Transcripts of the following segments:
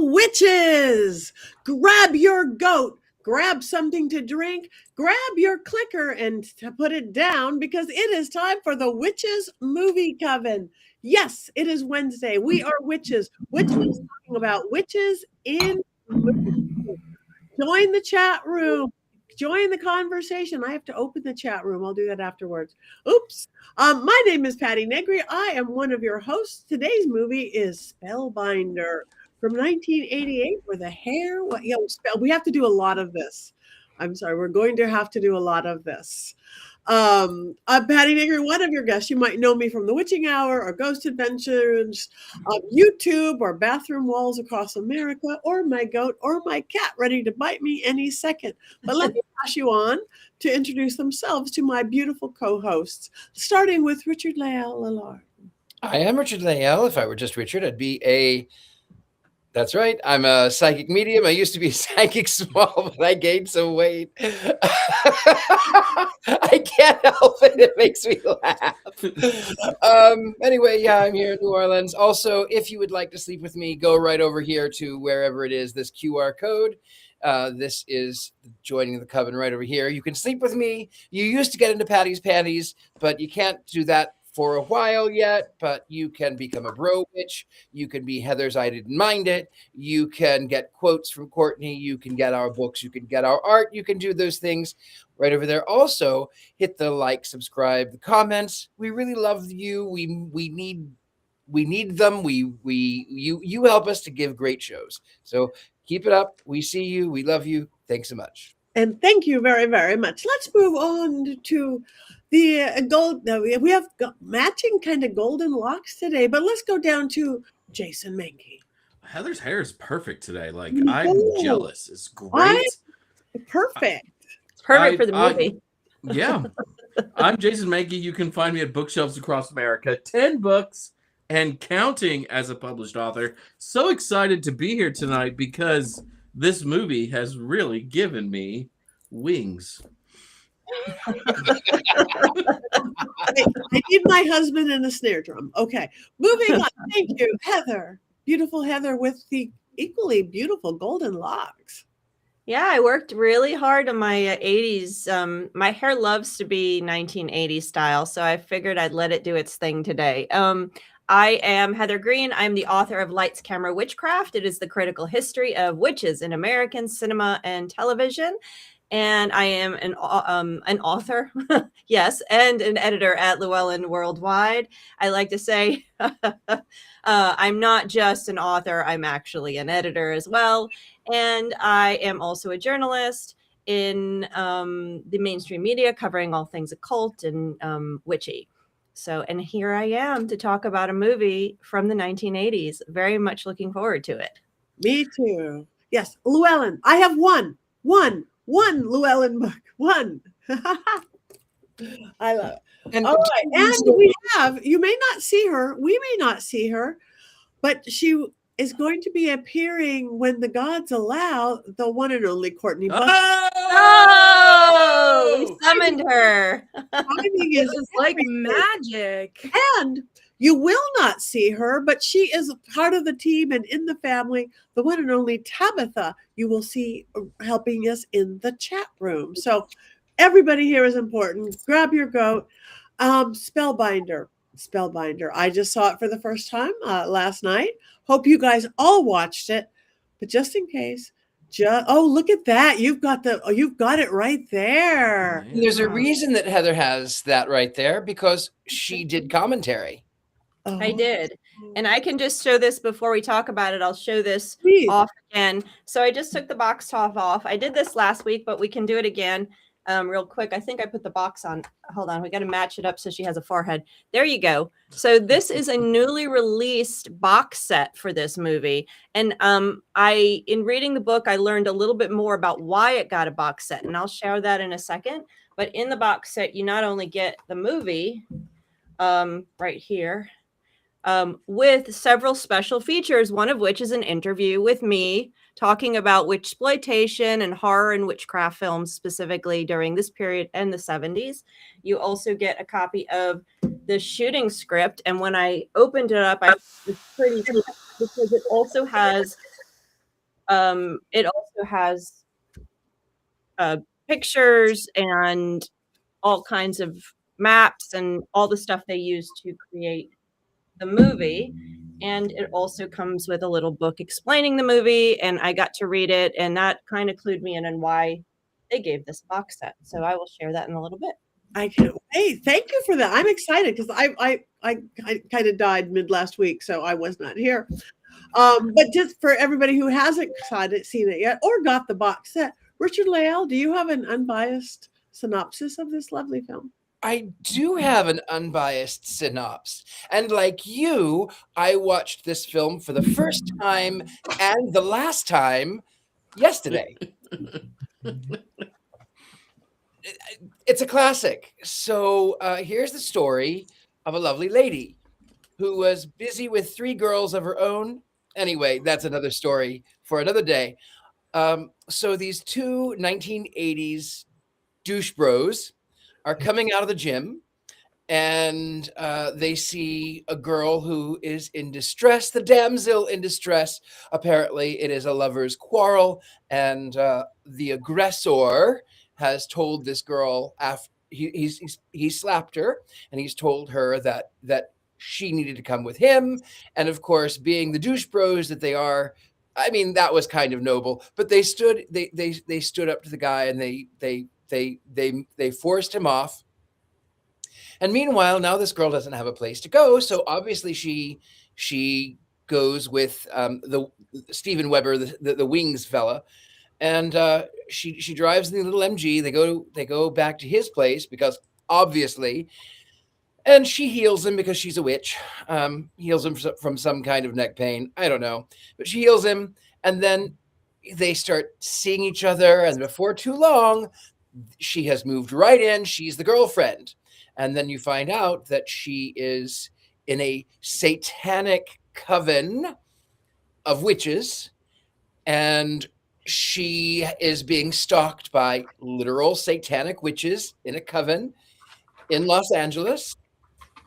witches. Grab your goat, grab something to drink, grab your clicker and put it down because it is time for the Witches Movie Coven. Yes, it is Wednesday. We are witches. Witches talking about witches in movies. Join the chat room. Join the conversation. I have to open the chat room. I'll do that afterwards. Oops. My name is Patti Negri. I am one of your hosts. Today's movie is Spellbinder from 1988, where the hair. We have to do a lot of this. I'm sorry. We're going to have to do a lot of this. I'm Patti Negri, one of your guests. You might know me from The Witching Hour or Ghost Adventures, YouTube or Bathroom Walls Across America, or my goat or my cat ready to bite me any second. But let me pass you on to introduce themselves to my beautiful co-hosts, starting with Richard-Lael Lillard. I am Richard-Lael. If I were just Richard, I'd be a... That's right. I'm a psychic medium. I used to be psychic small, but I gained some weight. I can't help it. It makes me laugh. Anyway, yeah, I'm here in New Orleans. Also, if you would like to sleep with me, go right over here to wherever it is, this QR code. This is joining the coven right over here. You can sleep with me. You used to get into Patty's panties, but you can't do that for a while yet, but you can become a bro witch. You can be Heather's I Didn't Mind It. You can get quotes from Courtney. You can get our books. You can get our art. You can do those things right over there. Also, hit the like, subscribe, the comments. We really love you. We need them. You help us to give great shows. So keep it up. We see you. We love you. Thanks so much. And thank you very, very much. Let's move on to the gold. We have matching kind of golden locks today, but let's go down to Jason Mankey. Heather's hair is perfect today. Like, I'm jealous. It's great. Perfect. It's perfect for the movie. Yeah. I'm Jason Mankey. You can find me at Bookshelves Across America. 10 books and counting as a published author. So excited to be here tonight because this movie has really given me wings. I need my husband and a snare drum. Okay, moving on. Thank you, Heather. Beautiful Heather with the equally beautiful golden locks. Yeah, I worked really hard on my 80s. My hair loves to be 1980s style, so I figured I'd let it do its thing today. I am Heather Greene. I'm the author of Lights, Camera, Witchcraft. It is the critical history of witches in American cinema and television. And I am an author, yes, and an editor at Llewellyn Worldwide. I like to say I'm not just an author, I'm actually an editor as well. And I am also a journalist in the mainstream media covering all things occult and witchy. So, and here I am to talk about a movie from the 1980s. Very much looking forward to it. Me too. Yes, Llewellyn. I have one Llewellyn book. One. I love it. And all right. And we have, you may not see her, we may not see her, but she is going to be appearing when the gods allow, the one and only Courtney Buckley. Oh, we summoned her. Timing is like magic. And you will not see her, but she is part of the team and in the family. The one and only Tabitha, you will see helping us in the chat room. So everybody here is important. Grab your goat. Spellbinder. I just saw it for the first time last night. Hope you guys all watched it. But just in case, look at that. You've got it right there. There's a reason that Heather has that right there because she did commentary. I did. And I can just show this before we talk about it. I'll show this off again. So I just took the box top off. I did this last week, but we can do it again real quick. I think I put the box on. Hold on. We got to match it up so she has a forehead. There you go. So this is a newly released box set for this movie. And in reading the book, I learned a little bit more about why it got a box set. And I'll share that in a second. But in the box set, you not only get the movie right here, with several special features, one of which is an interview with me talking about witchploitation and horror and witchcraft films specifically during this period and the 70s. You also get a copy of the shooting script. And when I opened it up, I was pretty because it also has It also has pictures and all kinds of maps and all the stuff they use to create the movie. And it also comes with a little book explaining the movie, and I got to read it, and that kind of clued me in on why they gave this box set. So I will share that in a little bit. I can't wait. Thank you for that. I'm excited because I kind of died mid last week, so I was not here. But just for everybody who hasn't seen it yet or got the box set, Richard-Lael, do you have an unbiased synopsis of this lovely film? I do have an unbiased synopsis. And like you, I watched this film for the first time and the last time yesterday. It's a classic. So here's the story of a lovely lady who was busy with 3 girls of her own. Anyway, that's another story for another day. So these 2 1980s douche bros are coming out of the gym, and they see a girl who is in distress, the damsel in distress. Apparently, it is a lover's quarrel, and the aggressor has told this girl after he slapped her, and he's told her that she needed to come with him. And of course, being the douche bros that they are, I mean, that was kind of noble. But they stood up to the guy, and they forced him off. And meanwhile, now this girl doesn't have a place to go, so obviously she goes with the Steven Weber, the Wings fella, and she drives the little MG. They go back to his place because obviously, and she heals him because she's a witch. Heals him from some kind of neck pain. I don't know, but she heals him, and then they start seeing each other, and before too long, she has moved right in. She's the girlfriend. And then you find out that she is in a satanic coven of witches, and she is being stalked by literal satanic witches in a coven in Los Angeles.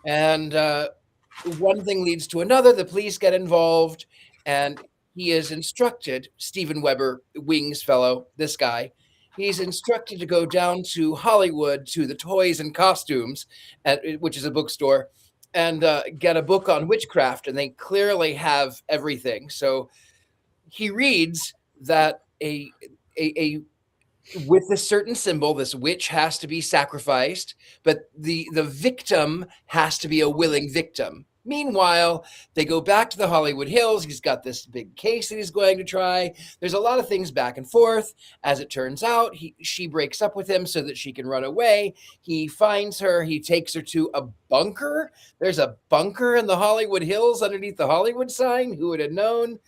And one thing leads to another. The police get involved, and he is instructed, Steven Weber, Wings fellow, this guy, he's instructed to go down to Hollywood to the Toys and Costumes, which is a bookstore, and get a book on witchcraft. And they clearly have everything. So he reads that with this certain symbol, this witch has to be sacrificed, but the victim has to be a willing victim. Meanwhile, they go back to the Hollywood Hills. He's got this big case that he's going to try. There's a lot of things back and forth. As it turns out, she breaks up with him so that she can run away. He finds her. He takes her to a bunker. There's a bunker in the Hollywood Hills underneath the Hollywood sign. Who would have known?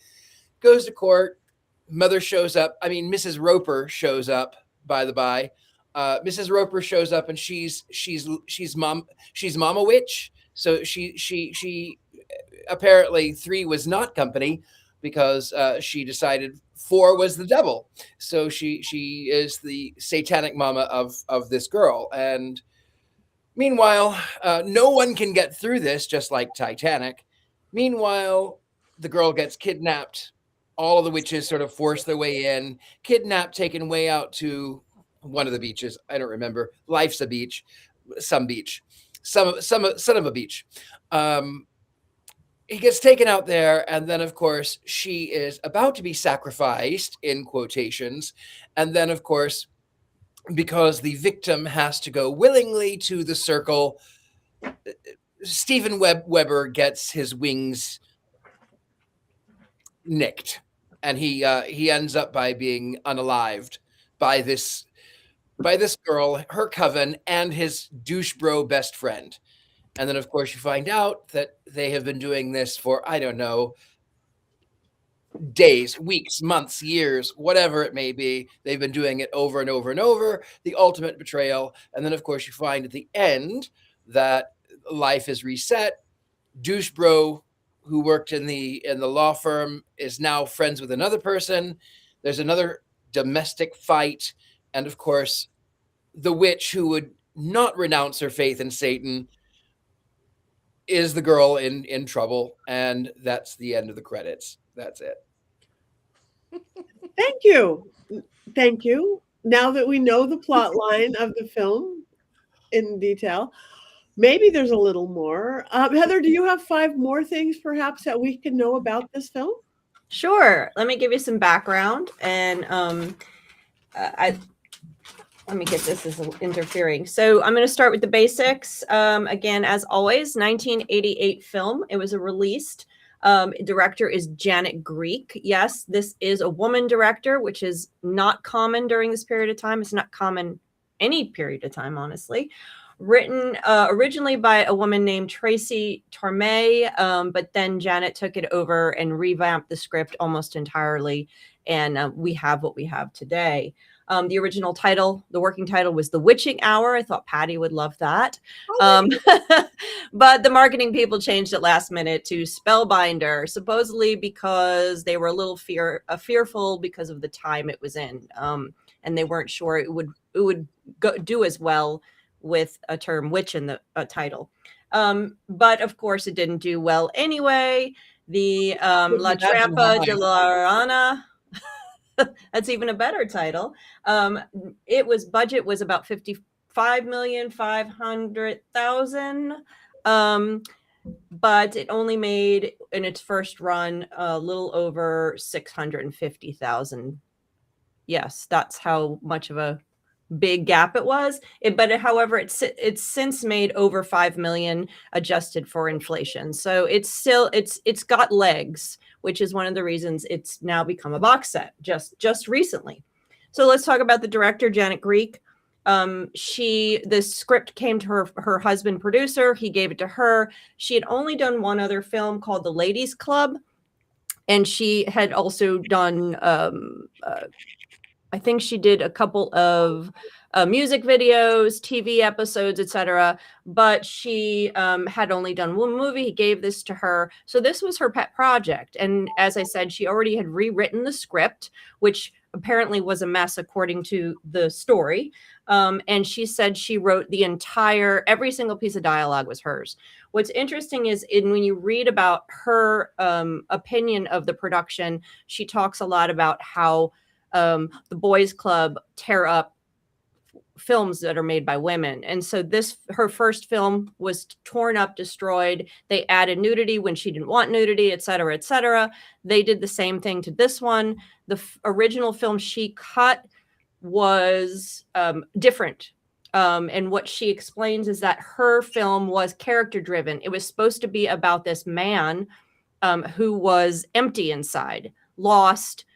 Goes to court. Mother shows up. I mean, Mrs. Roper shows up, by the by. Mrs. Roper shows up, and she's Mama Witch. So she apparently 3 was not company because she decided 4 was the devil. So she is the satanic mama of this girl. And meanwhile, no one can get through this, just like Titanic. Meanwhile, the girl gets kidnapped. All of the witches sort of force their way in, kidnapped, taken way out to one of the beaches. I don't remember. Life's a beach, some beach. Son of a beach. He gets taken out there, and then of course she is about to be sacrificed, in quotations, and then of course, because the victim has to go willingly to the circle, Steven Weber gets his wings nicked, and he ends up by being unalived by this girl, her coven, and his douche bro best friend. And then, of course, you find out that they have been doing this for, I don't know, days, weeks, months, years, whatever it may be. They've been doing it over and over and over, the ultimate betrayal. And then, of course, you find at the end that life is reset. Douche bro, who worked in the law firm, is now friends with another person. There's another domestic fight. And, of course, the witch who would not renounce her faith in Satan is the girl in trouble. And that's the end of the credits. That's it. Thank you. Thank you. Now that we know the plot line of the film in detail, maybe there's a little more. Heather, do you have 5 more things perhaps that we can know about this film? Sure. Let me give you some background, and let me get this as interfering. So I'm going to start with the basics. Again, as always, 1988 film. It was released. Director is Janet Greek. Yes, this is a woman director, which is not common during this period of time. It's not common any period of time, honestly. Written originally by a woman named Tracy Torme, but then Janet took it over and revamped the script almost entirely, and we have what we have today. The original title, the working title, was The Witching Hour. I thought Patti would love that. But the marketing people changed it last minute to Spellbinder, supposedly because they were a little fearful because of the time it was in, and they weren't sure it would do as well with a term witch in the title. But of course, it didn't do well anyway. The La Trampa de la Rana. That's even a better title. Budget was about $55,500,000, but it only made in its first run a little over $650,000. Yes, that's how much of a big gap it was. However, it's since made over 5 million adjusted for inflation. So it's got legs, which is one of the reasons it's now become a box set just recently. So let's talk about the director, Janet Greek. The script came to her husband producer. He gave it to her. She had only done one other film called The Ladies Club, and she had also done I think she did a couple of music videos, TV episodes, etc. But she had only done one movie. He gave this to her. So this was her pet project. And as I said, she already had rewritten the script, which apparently was a mess according to the story. And she said she wrote every single piece of dialogue was hers. What's interesting is when you read about her opinion of the production, she talks a lot about how the boys club tear up films that are made by women. And so her first film was torn up, destroyed. They added nudity when she didn't want nudity, et cetera, et cetera. They did the same thing to this one. The original film she cut was different. And what she explains is that her film was character driven. It was supposed to be about this man who was empty inside, lost,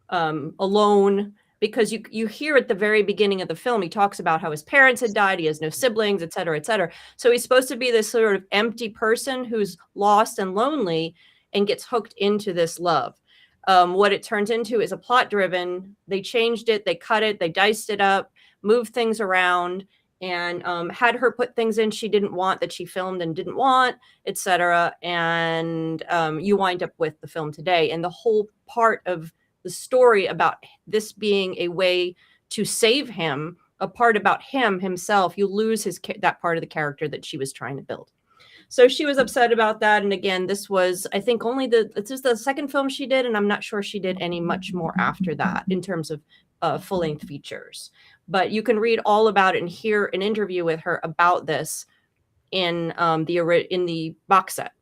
alone, because you hear at the very beginning of the film, he talks about how his parents had died, he has no siblings, et cetera, et cetera. So he's supposed to be this sort of empty person who's lost and lonely and gets hooked into this love. What it turns into is a plot driven. They changed it, they cut it, they diced it up, moved things around, and had her put things in she didn't want, that she filmed and didn't want, etc. And you wind up with the film today. And the whole part of the story about this being a way to save him, a part about himself, you lose that part of the character that she was trying to build. So she was upset about that. And again, this was, I think, this is the second film she did, and I'm not sure she did any much more after that in terms of full-length features. But you can read all about it and hear an interview with her about this in the box set.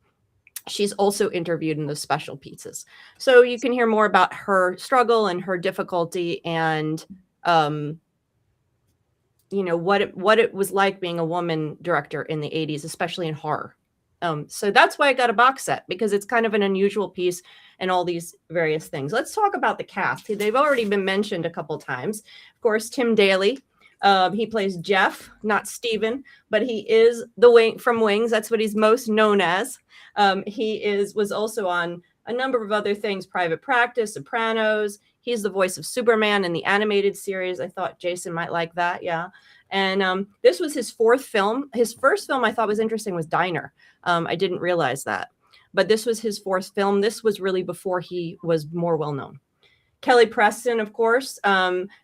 She's also interviewed in the special pieces. So you can hear more about her struggle and her difficulty and, what it was like being a woman director in the 80s, especially in horror. So that's why I got a box set, because it's kind of an unusual piece and all these various things. Let's talk about the cast. They've already been mentioned a couple of times. Of course, Tim Daly. He plays Jeff, not Steven, but he is from Wings. That's what he's most known as. He was also on a number of other things, Private Practice, Sopranos. He's the voice of Superman in the animated series. I thought Jason might like that. Yeah. And this was his fourth film. His first film I thought was interesting was Diner. I didn't realize that. But this was his fourth film. This was really before he was more well-known. Kelly Preston, of course.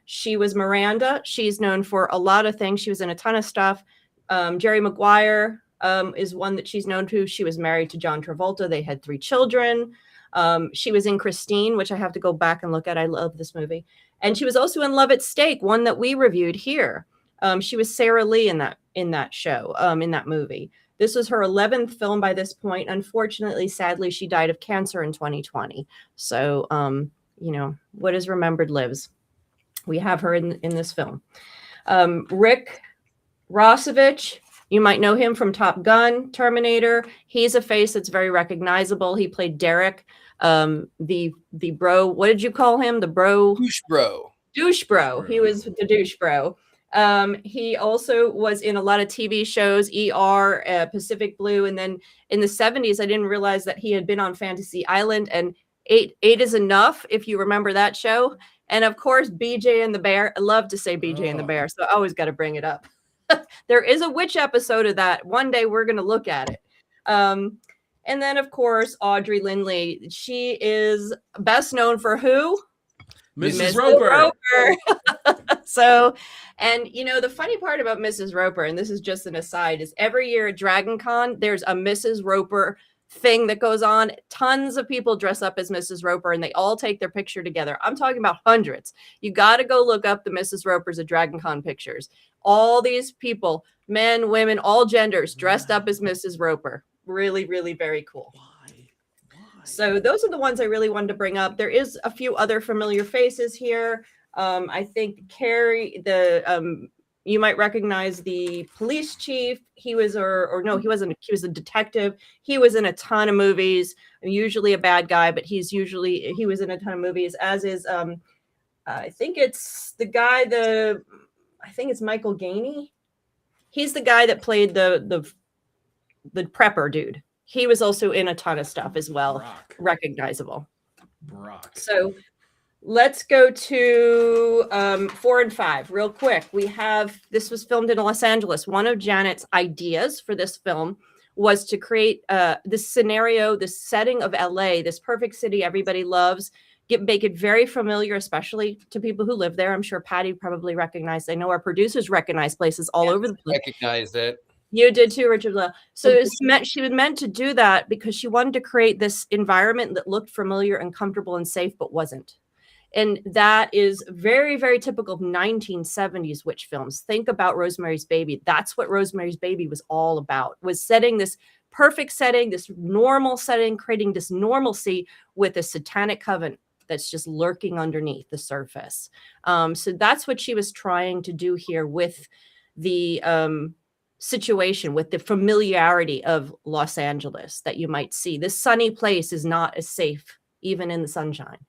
She was Miranda. She's known for a lot of things. She was in a ton of stuff. Jerry Maguire is one that she's known to. She was married to John Travolta. They had 3 children. She was in Christine, which I have to go back and look at. I love this movie. And she was also in Love at Stake, one that we reviewed here. She was Sarah Lee in that show, in that movie. This was her 11th film by this point. Unfortunately, sadly, she died of cancer in 2020. So, what is remembered lives. We have her in this film. Rick Rossovich, you might know him from Top Gun, Terminator. He's a face that's very recognizable. He played Derek, the bro. What did you call him? The bro? Douche bro. Douche bro. He was the douche bro. He also was in a lot of TV shows, ER, Pacific Blue. And then in the 70s, I didn't realize that he had been on Fantasy Island and Eight is Enough, if you remember that show. And of course, BJ and the Bear. I love to say BJ and the Bear, so I always got to bring it up. There is a witch episode of that. One day we're going to look at it. And then, of course, Audra Lindley. She is best known for who? Mrs. Roper. So, and the funny part about Mrs. Roper, and this is just an aside, is every year at Dragon Con, there's a Mrs. Roper thing that goes on. Tons of people dress up as Mrs. Roper and they all take their picture together. I'm talking about hundreds. You got to go look up the Mrs. Ropers at Dragon Con pictures. All these people, men, women, all genders, dressed up as Mrs. Roper. Really, really very cool. So those are the ones I really wanted to bring up. There is a few other familiar faces here. I think Carrie, you might recognize the police chief. He was, or no, he wasn't. He was a detective. He was in a ton of movies. Usually a bad guy, but he was in a ton of movies. As is, I think it's the guy. I think it's Michael Gainey. He's the guy that played the prepper dude. He was also in a ton of stuff as well. Recognizable. Brock. So let's go to 4 and 5 real quick. This was filmed in Los Angeles. One of Janet's ideas for this film was to create this scenario, this setting of LA, this perfect city everybody loves, make it very familiar, especially to people who live there. I'm sure Patti probably recognized. I know our producers recognize places all over the place. Recognized it. You did too, Richard-Lael. So she was meant to do that because she wanted to create this environment that looked familiar and comfortable and safe, but wasn't. And that is very, very typical of 1970s witch films. Think about Rosemary's Baby. That's what Rosemary's Baby was all about, was setting this perfect setting, this normal setting, creating this normalcy with a satanic coven that's just lurking underneath the surface. So that's what she was trying to do here with the situation, with the familiarity of Los Angeles that you might see. This sunny place is not as safe, even in the sunshine.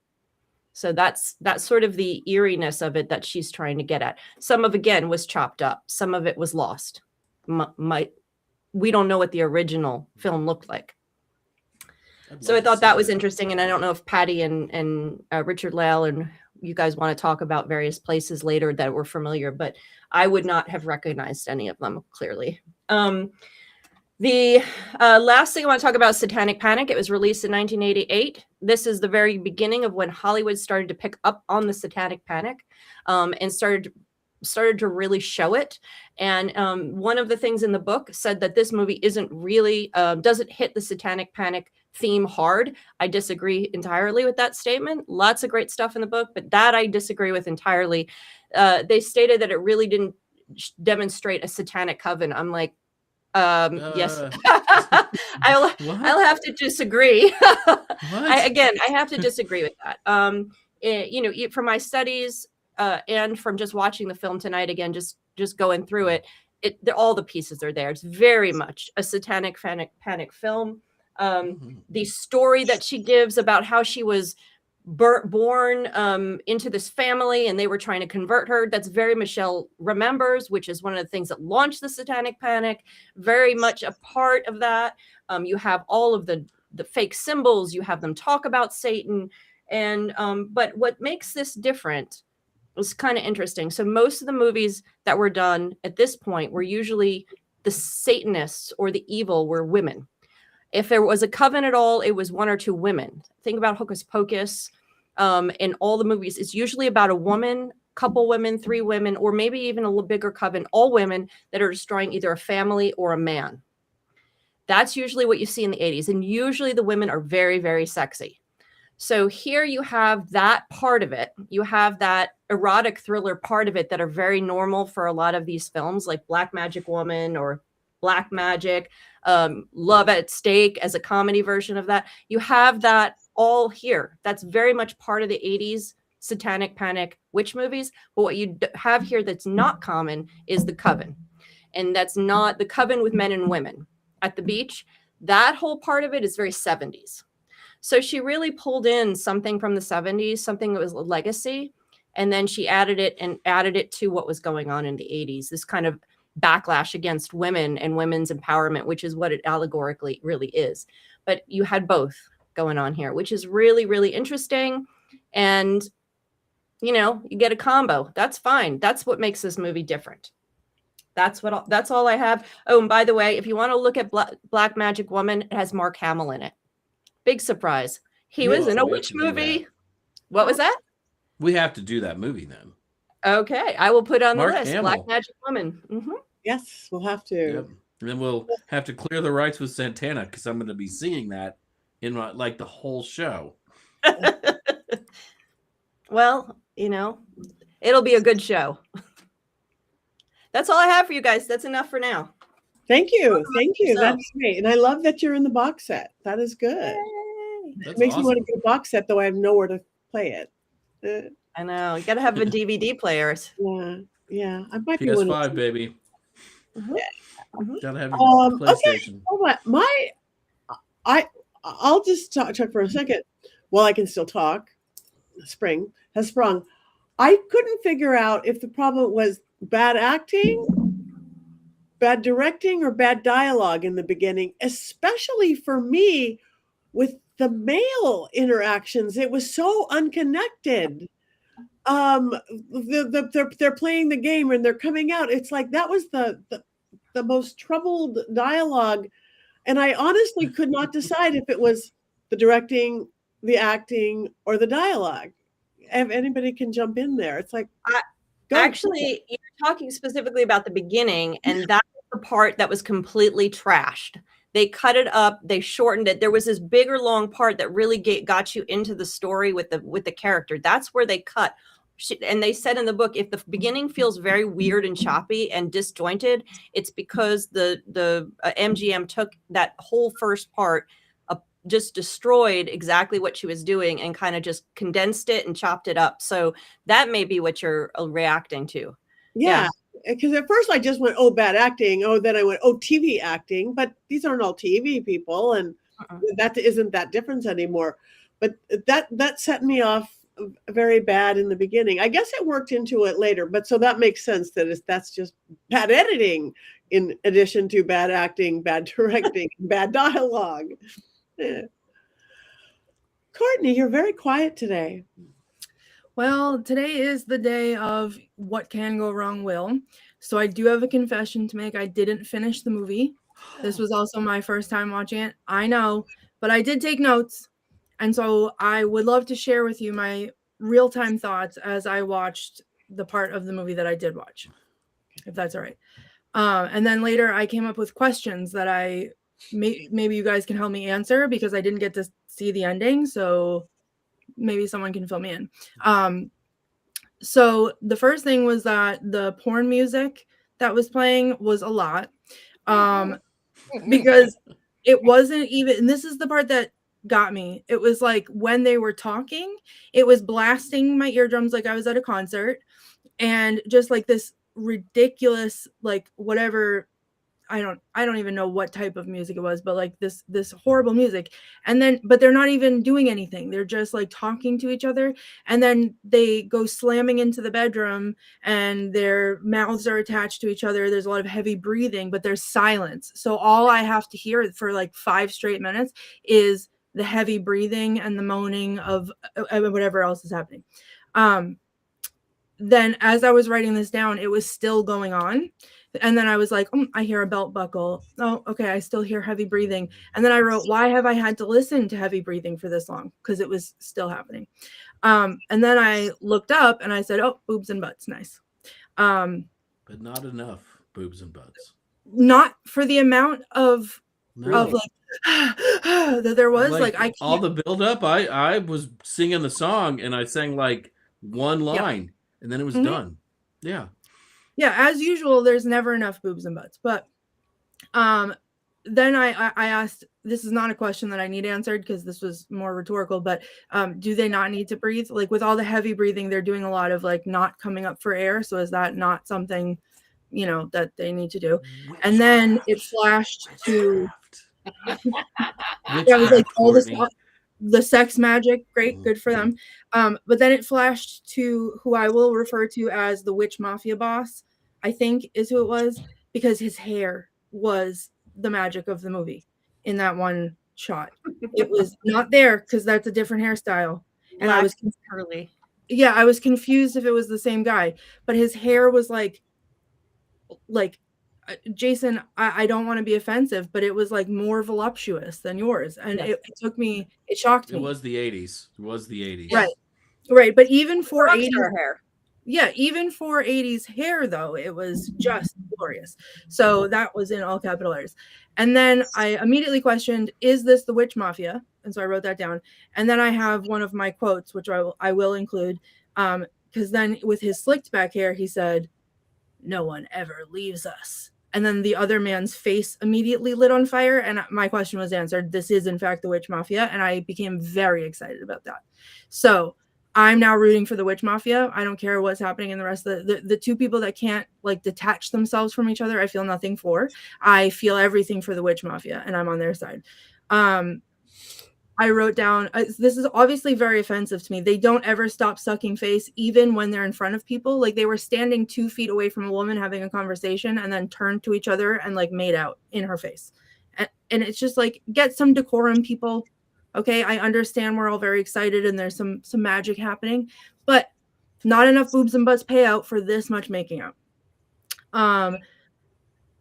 So that's sort of the eeriness of it that she's trying to get at. Some of, again, was chopped up. Some of it was lost. We don't know what the original film looked like. So I thought that was interesting. And I don't know if Patti and Richard-Lael and you guys want to talk about various places later that were familiar, but I would not have recognized any of them clearly. The last thing I want to talk about is Satanic Panic. It was released in 1988. This is the very beginning of when Hollywood started to pick up on the Satanic Panic and started to really show it. And one of the things in the book said that this movie isn't really, doesn't hit the Satanic Panic theme hard. I disagree entirely with that statement. Lots of great stuff in the book, but that I disagree with entirely. They stated that it really didn't demonstrate a satanic coven. I'm like, yes. I'll have to disagree. I have to disagree with that. From my studies and from just watching the film tonight, again, just going through it, all the pieces are there. It's very much a satanic panic film. The story that she gives about how she was born into this family and they were trying to convert her, that's very Michelle Remembers, which is one of the things that launched the Satanic Panic. Very much a part of that. You have all of the fake symbols, you have them talk about Satan, and but what makes this different was kind of interesting. So most of the movies that were done at this point were usually the Satanists or the evil were women. If there was a coven at all, it was one or two women. Think about Hocus Pocus. In all the movies, it's usually about a woman, couple women, 3 women, or maybe even a little bigger coven, all women that are destroying either a family or a man. That's usually what you see in the 80s. And usually the women are very, very sexy. So here you have that part of it. You have that erotic thriller part of it that are very normal for a lot of these films, like Black Magic Woman or Black Magic, Love at Stake as a comedy version of that. You have that all here. That's very much part of the 80s satanic panic witch movies. But what you have here that's not common is the coven. And that's not the coven with men and women at the beach. That whole part of it is very 70s. So she really pulled in something from the 70s, something that was a legacy. And then she added it to what was going on in the 80s, this kind of backlash against women and women's empowerment, which is what it allegorically really is. But you had both going on here, which is really, really interesting. And, you know, you get a combo. That's fine. That's what makes this movie different. That's all I have. Oh, and by the way, if you want to look at Black Magic Woman, it has Mark Hamill in it. Big surprise. He was in a witch movie. What was that? We have to do that movie then. Okay. I will put on Mark the list. Hamill. Black Magic Woman. Mm-hmm. Yes, we'll have to. Yep. And then we'll have to clear the rights with Santana because I'm going to be singing that in the whole show. Well, you know, it'll be a good show. That's all I have for you guys. That's enough for now. Thank you. Thank you. So- That's great. And I love that you're in the box set. That is good. Yay. That's It makes me awesome. want to get a box set, though I have nowhere to play it. I know. You got to have a DVD player. Yeah. I might be one. PS5, baby. Mhm. Mhm. Gotta have your Okay. PlayStation. Hold on. I'll just talk for a second while I can still talk. Spring has sprung. I couldn't figure out if the problem was bad acting, bad directing, or bad dialogue in the beginning, especially for me with the male interactions. It was so unconnected. They're playing the game and they're coming out. It's like that was the most troubled dialogue, and I honestly could not decide if it was the directing, the acting, or the dialogue. If anybody can jump in there, it's like go. Actually, you're talking specifically about the beginning, and that was the part that was completely trashed. They cut it up, they shortened it. There was this bigger, long part that really got you into the story with the character. That's where they cut. And they said in the book, if the beginning feels very weird and choppy and disjointed, it's because the MGM took that whole first part, just destroyed exactly what she was doing and kind of just condensed it and chopped it up. So that may be what you're reacting to. Yeah. Because at first I just went, oh, bad acting. Oh, then I went, oh, TV acting. But these aren't all TV people, and that isn't that difference anymore. But that set me off very bad in the beginning. I guess it worked into it later, but so that makes sense that that's just bad editing in addition to bad acting, bad directing, bad dialogue. Yeah. Courtney, you're very quiet today. Well, today is the day of what can go wrong will. So I do have a confession to make. I didn't finish the movie. This was also my first time watching it. I know, but I did take notes. And so I would love to share with you my real-time thoughts as I watched the part of the movie that I did watch, if that's all right. And then later I came up with questions that maybe you guys can help me answer because I didn't get to see the ending. So maybe someone can fill me in. So the first thing was that the porn music that was playing was a lot because it wasn't even, and this is the part that got me. It was like when they were talking, it was blasting my eardrums like I was at a concert, and just like this ridiculous, like whatever, I don't even know what type of music it was, but like this horrible music. And then, but they're not even doing anything. They're just like talking to each other. And then they go slamming into the bedroom and their mouths are attached to each other. There's a lot of heavy breathing, but there's silence. So all I have to hear for like 5 straight minutes is the heavy breathing and the moaning of whatever else is happening. Then as I was writing this down, it was still going on. And then I was like, I hear a belt buckle. Oh, okay. I still hear heavy breathing. And then I wrote, why have I had to listen to heavy breathing for this long? Because it was still happening. And then I looked up and I said, oh, boobs and butts. Nice. But not enough boobs and butts. Not for the amount of of like that there was like I all can't. the build up. I was singing the song and I sang like one line and then it was done. Yeah. Yeah, as usual, there's never enough boobs and butts. But then I asked, this is not a question that I need answered because this was more rhetorical, but do they not need to breathe? Like with all the heavy breathing, they're doing a lot of like not coming up for air. So is that not something, you know, that they need to do? And then it flashed to it was like all the sex magic, great, good for them. But then it flashed to who I will refer to as the witch mafia boss, I think is who it was, because his hair was the magic of the movie in that one shot. It was not there because that's a different hairstyle. And I was curly. Yeah, I was confused if it was the same guy, but his hair was like Jason, I don't want to be offensive, but it was like more voluptuous than yours. And it shocked me. It was the 80s. It was the 80s. Right. But even for 80s hair. Yeah, even for 80s hair, though, it was just glorious. So that was in all capital letters. And then I immediately questioned, is this the witch mafia? And so I wrote that down. And then I have one of my quotes, which I will include, because then with his slicked back hair, he said, "No one ever leaves us." And then the other man's face immediately lit on fire. And my question was answered. This is, in fact, the witch mafia. And I became very excited about that. So I'm now rooting for the witch mafia. I don't care what's happening in the rest of the two people that can't like detach themselves from each other. I feel nothing for. I feel everything for the witch mafia, and I'm on their side. I wrote down, this is obviously very offensive to me. They don't ever stop sucking face, even when they're in front of people. Like they were standing 2 feet away from a woman having a conversation and then turned to each other and like made out in her face. And it's just like, get some decorum, people. Okay, I understand we're all very excited and there's some magic happening, but not enough boobs and butts pay out for this much making out.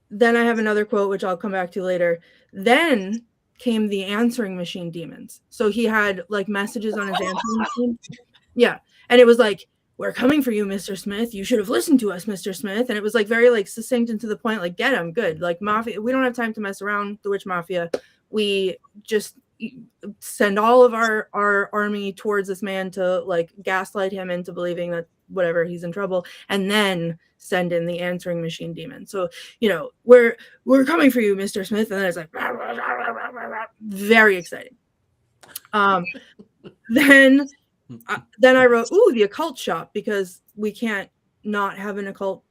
Then I have another quote, which I'll come back to later. Then came the answering machine demons. So he had like messages on his answering machine. Yeah. And it was like, "We're coming for you, Mr. Smith. You should have listened to us, Mr. Smith." And it was like very like succinct and to the point, like, get him, good. Like mafia, we don't have time to mess around, the witch mafia. We just send all of our army towards this man to like gaslight him into believing that whatever, he's in trouble, and then send in the answering machine demon. So, you know, we're coming for you, Mr. Smith. And then it's like rah, rah, rah, rah, rah, rah, rah. Very exciting. Then I wrote, ooh, the occult shop, because we can't not have an occult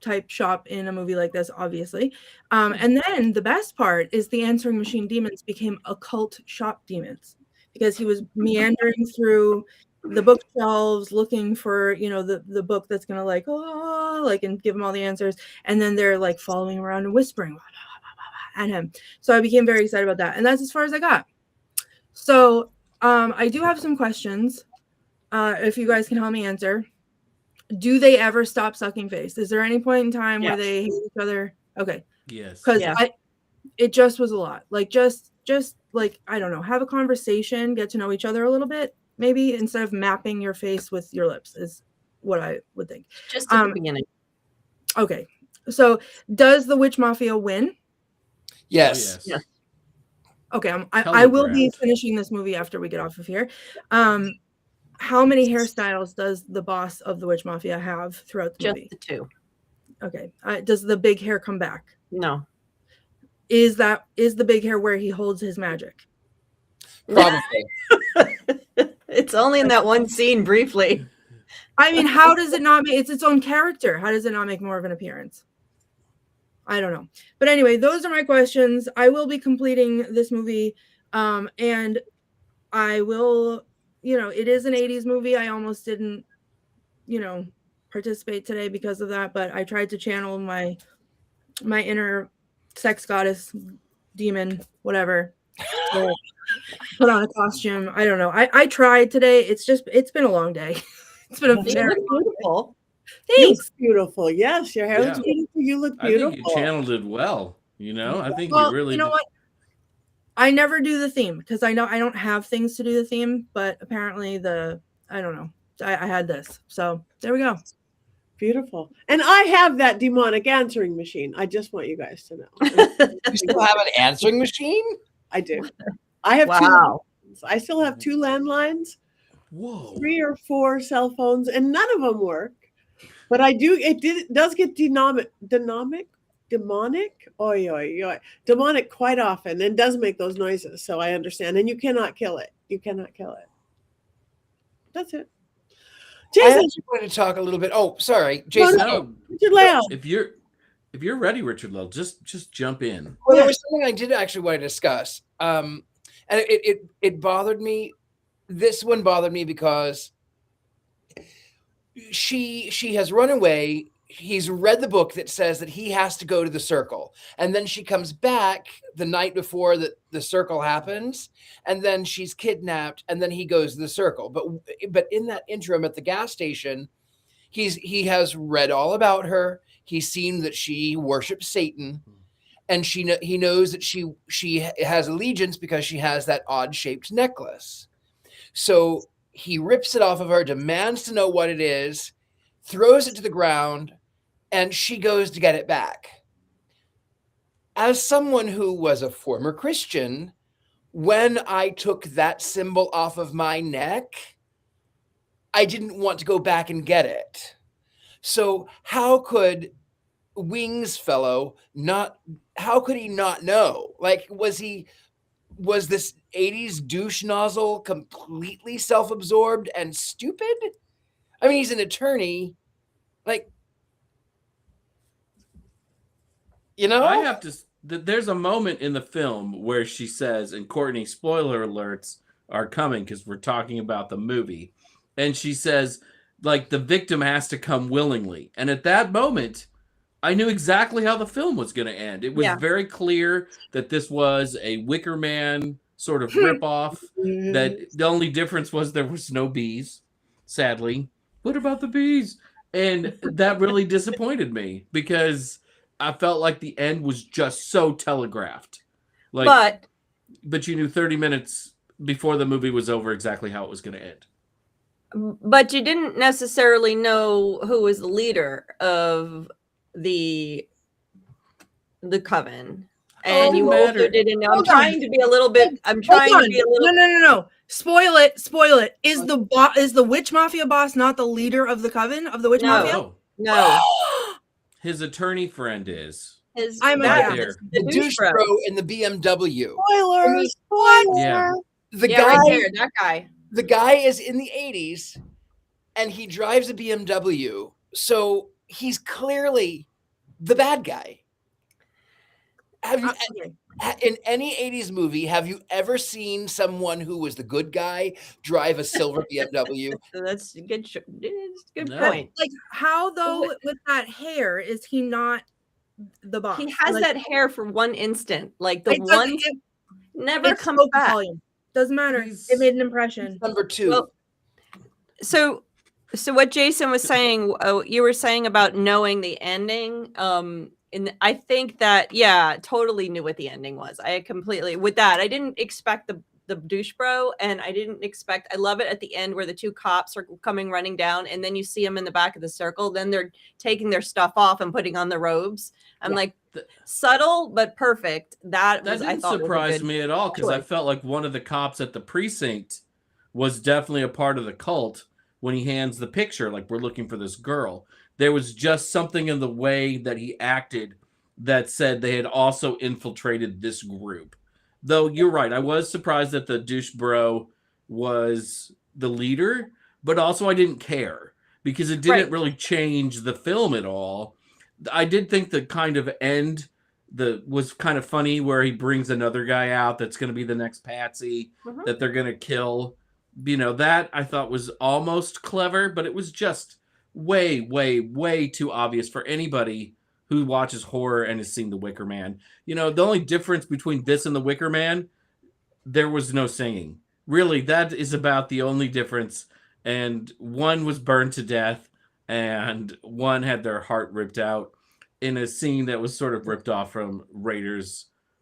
type shop in a movie like this, obviously. And then the best part is the answering machine demons became occult shop demons, because he was meandering through the bookshelves looking for, you know, the book that's gonna like, oh, like, and give him all the answers, and then they're like following around and whispering at him. So I became very excited about that, and that's as far as I got. So I do have some questions, if you guys can help me answer. Do they ever stop sucking face? Is there any point in time where they hate each other? Okay. Yes. Because it just was a lot. Like just like, I don't know, have a conversation, get to know each other a little bit, maybe, instead of mapping your face with your lips, is what I would think. Just at the beginning. Okay. So does the witch mafia win? Yes. Yes. Okay. I will be finishing this movie after we get off of here. How many hairstyles does the boss of the witch mafia have throughout the movie? Just the 2. Okay. Does the big hair come back? No. Is the big hair where he holds his magic? Probably. It's only in that one scene briefly. I mean, how does it not make it's its own character? How does it not make more of an appearance? I don't know. But anyway, those are my questions. I will be completing this movie. And I will, you know, it is an 80s movie. I almost didn't, you know, participate today because of that, but I tried to channel my inner sex goddess, demon, whatever. So, put on a costume. I don't know. I tried today. It's been a long day. It's been a very beautiful. Thanks. Beautiful. Yes, your hair looks beautiful. You look beautiful. I think you channeled it well. You know, I think Well, you really. You know what? I never do the theme because I know I don't have things to do the theme, but apparently I don't know. I had this. So there we go. Beautiful. And I have that demonic answering machine. I just want you guys to know. You still have an answering machine? I do. I have Wow. I still have 2 landlines, Whoa. 3 or 4 cell phones, and none of them work. But I do. It does get demonic, oi, oi, oi, demonic quite often, and does make those noises. So I understand. And you cannot kill it. You cannot kill it. That's it. I Jason, actually want to talk a little bit. Oh, sorry, Jason. No, Richard-Lael. if you're ready, Richard-Lael, just jump in. Well, there was something I did actually want to discuss. And it bothered me. This one bothered me because she has run away. He's read the book that says that he has to go to the circle. And then she comes back the night before the circle happens. And then she's kidnapped. And then he goes to the circle. But in that interim at the gas station, he has read all about her. He's seen that she worships Satan. And he knows that she has allegiance because she has that odd-shaped necklace. So he rips it off of her, demands to know what it is, throws it to the ground, and she goes to get it back. As someone who was a former Christian, when I took that symbol off of my neck, I didn't want to go back and get it. So how could Wings fellow how could he not know? Like, was this 80s douche nozzle completely self-absorbed and stupid? I mean, he's an attorney. Like, you know? I have to. There's a moment in the film where she says, and Courtney, spoiler alerts are coming because we're talking about the movie. And she says, like, the victim has to come willingly. And at that moment, I knew exactly how the film was going to end. It was very clear that this was a Wicker Man sort of ripoff. That the only difference was there was no bees, sadly. What about the bees? And that really disappointed me because I felt like the end was just so telegraphed. Like, but you knew 30 minutes before the movie was over exactly how it was going to end. But you didn't necessarily know who was the leader of the coven, and you also didn't know. I'm trying to be a little bit. No. Spoil it. Is the witch mafia boss not the leader of the coven of the witch mafia? No. His attorney friend is. The douche bro in the BMW. Spoilers. Yeah. That guy. The guy is in the 80s, and he drives a BMW. So he's clearly the bad guy. Have you, in any 80s movie, have you ever seen someone who was the good guy drive a silver BMW? That's a good. Good point. Like, how though with that hair is he not the boss? He has that hair for one instant, like the one never comes back. Volume. Doesn't matter. It made an impression. Number 2. Well, so what Jason was saying, you were saying about knowing the ending. And I think that, totally knew what the ending was. I completely, with that, I didn't expect the douche bro, and I love it at the end where the 2 cops are coming running down, and then you see them in the back of the circle. Then they're taking their stuff off and putting on the robes. I'm like, subtle but perfect. That didn't surprise me at all because I felt like one of the cops at the precinct was definitely a part of the cult when he hands the picture, like, we're looking for this girl. There was just something in the way that he acted that said they had also infiltrated this group. Though you're right, I was surprised that the douche bro was the leader, but also I didn't care because it didn't really change the film at all. I did think the kind of end was kind of funny where he brings another guy out that's going to be the next Patsy that they're going to kill. You know, that I thought was almost clever, but it was just way, way, way too obvious for anybody who watches horror and has seen The Wicker Man. You know, the only difference between this and The Wicker Man, there was no singing. Really, that is about the only difference. And one was burned to death, and one had their heart ripped out in a scene that was sort of ripped off from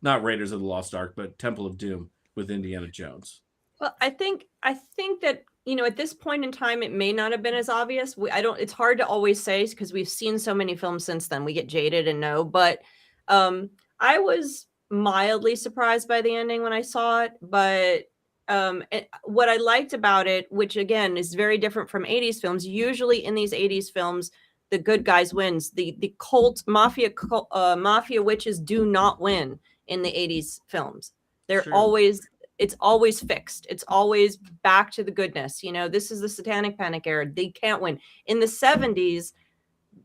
not Raiders of the Lost Ark, but Temple of Doom with Indiana Jones. Well, I think that at this point in time, it may not have been as obvious. It's hard to always say because we've seen so many films since then. We get jaded and know, but I was mildly surprised by the ending when I saw it. But what I liked about it, which again is very different from 80s films, usually in these 80s films, the good guys wins. The cult mafia witches do not win in the 80s films. They're it's always fixed. It's always back to the goodness. This is the Satanic Panic era. They can't win. In the 70s,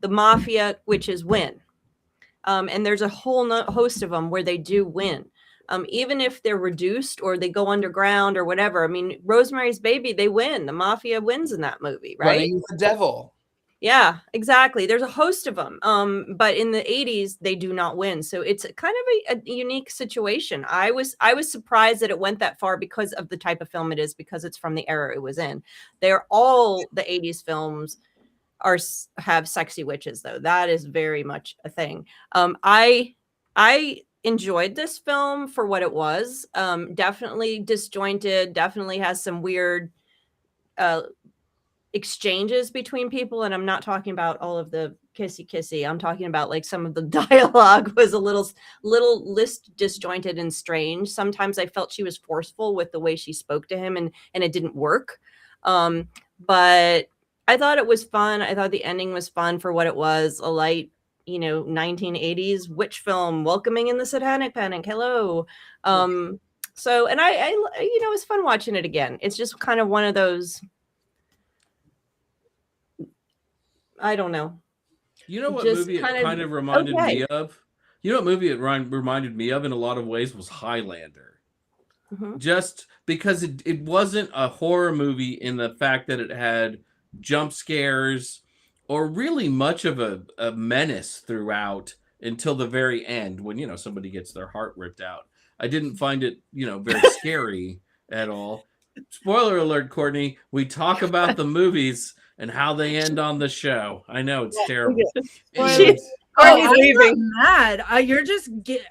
the mafia witches win. And there's a whole host of them where they do win. Even if they're reduced or they go underground or whatever. I mean, Rosemary's Baby, they win. The mafia wins in that movie, right? Running with the devil. Yeah, exactly. There's a host of them. But in the 80s, they do not win. So it's kind of a unique situation. I was surprised that it went that far because of the type of film it is, because it's from the era it was in. They're all the 80s films have sexy witches, though. That is very much a thing. I enjoyed this film for what it was. Definitely disjointed, definitely has some weird exchanges between people, and I'm not talking about all of the kissy. I'm talking about like some of the dialogue was a little disjointed and strange. Sometimes I felt she was forceful with the way she spoke to him, and it didn't work. But I thought it was fun. I thought the ending was fun for what it was, a light 1980s witch film welcoming in the Satanic Panic. Hello. So, and I it was fun watching it again. It's just kind of one of those, I don't know. You know what movie it kind of reminded me of? You know what movie it reminded me of in a lot of ways was Highlander. Mm-hmm. Just because it wasn't a horror movie in the fact that it had jump scares or really much of a menace throughout until the very end when, somebody gets their heart ripped out. I didn't find it, very scary at all. Spoiler alert, Courtney. We talk about the movies and how they end on the show. I know it's terrible. I'm leaving. Mad. You're just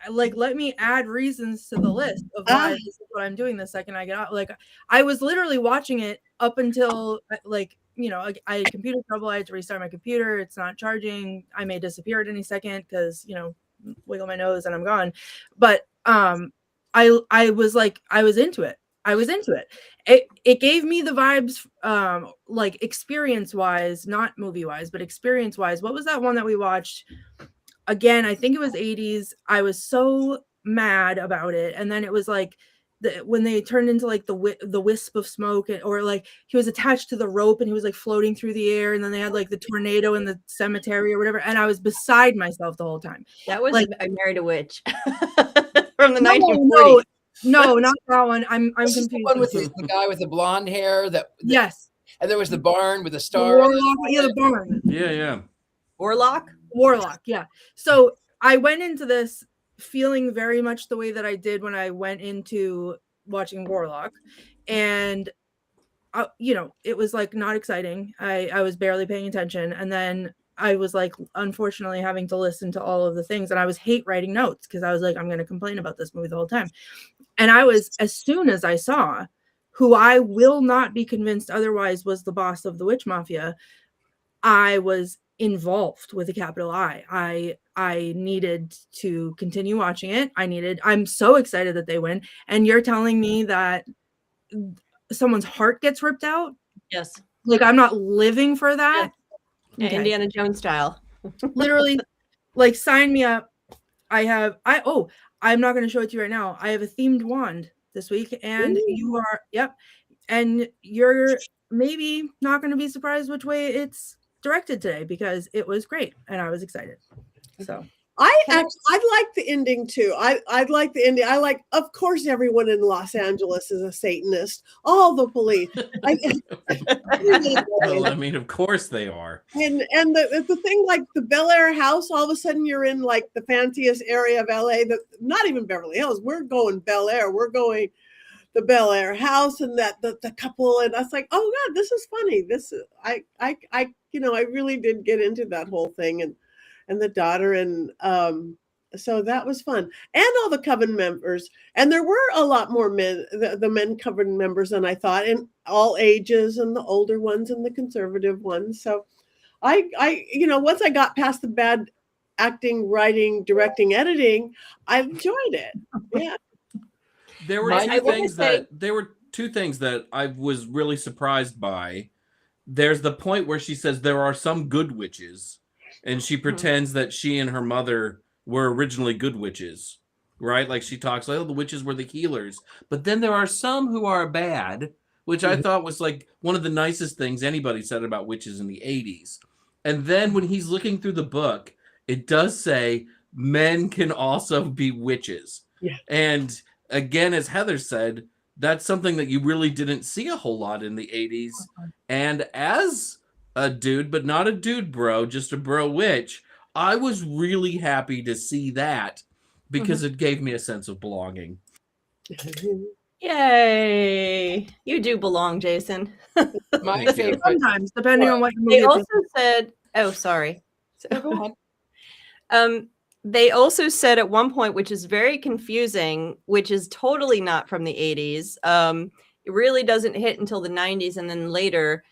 let me add reasons to the list of why this is what I'm doing the second I get out. Like, I was literally watching it up until I had computer trouble. I had to restart my computer. It's not charging. I may disappear at any second because wiggle my nose and I'm gone. But I was into it. It gave me the vibes, experience wise, not movie wise, but experience wise. What was that one that we watched? Again, I think it was 80s. I was so mad about it. And then it was like when they turned into like the wisp of smoke, or like he was attached to the rope and he was like floating through the air. And then they had like the tornado in the cemetery or whatever. And I was beside myself the whole time. That was I Married a Witch from the 1940s. No. No, not that one. I'm confused. The one with the guy with the blonde hair. Yes. And there was the barn with the star. The barn. Yeah. Warlock. Yeah. So I went into this feeling very much the way that I did when I went into watching Warlock, and it was like not exciting. I was barely paying attention, and then I was like, unfortunately, having to listen to all of the things, and I was hate writing notes because I was like, I'm going to complain about this movie the whole time. And as soon as I saw who I will not be convinced otherwise was the boss of the witch mafia, I was involved with a capital I. I needed to continue watching it. I'm so excited that they win. And you're telling me that someone's heart gets ripped out? Yes. Like, I'm not living for that. Yeah, okay. Indiana Jones style. Literally, like, sign me up. I'm not going to show it to you right now. I have a themed wand this week, and you are, and you're maybe not going to be surprised which way it's directed today, because it was great and I was excited. So I like the ending too. I like the ending. Of course, everyone in Los Angeles is a Satanist. All the police. Well, I mean, of course they are. And the thing, like the Bel Air house, all of a sudden you're in like the fanciest area of LA. Not even Beverly Hills. We're going Bel Air. We're going the Bel Air house, and that the couple, and I was like, oh God, this is funny. This is I really did get into that whole thing, and the daughter, and So that was fun. And all the coven members. And there were a lot more men, the men coven members than I thought, in all ages, and the older ones and the conservative ones. So I once I got past the bad acting, writing, directing, editing, I enjoyed it. Yeah. There were two things that I was really surprised by. There's the point where she says there are some good witches, and she pretends that she and her mother were originally good witches, right? Like she talks like, oh, the witches were the healers. But then there are some who are bad, which I thought was like one of the nicest things anybody said about witches in the 80s. And then when he's looking through the book, it does say men can also be witches. Yeah. And again, as Heather said, that's something that you really didn't see a whole lot in the 80s. And as a dude, but not a dude bro, just a bro witch, I was really happy to see that because it gave me a sense of belonging. Yay. You do belong, Jason. My favorite. Sometimes, depending on what movie They it's also said, oh, sorry. They also said at one point, which is very confusing, which is totally not from the 80s. It really doesn't hit until the 90s. And then later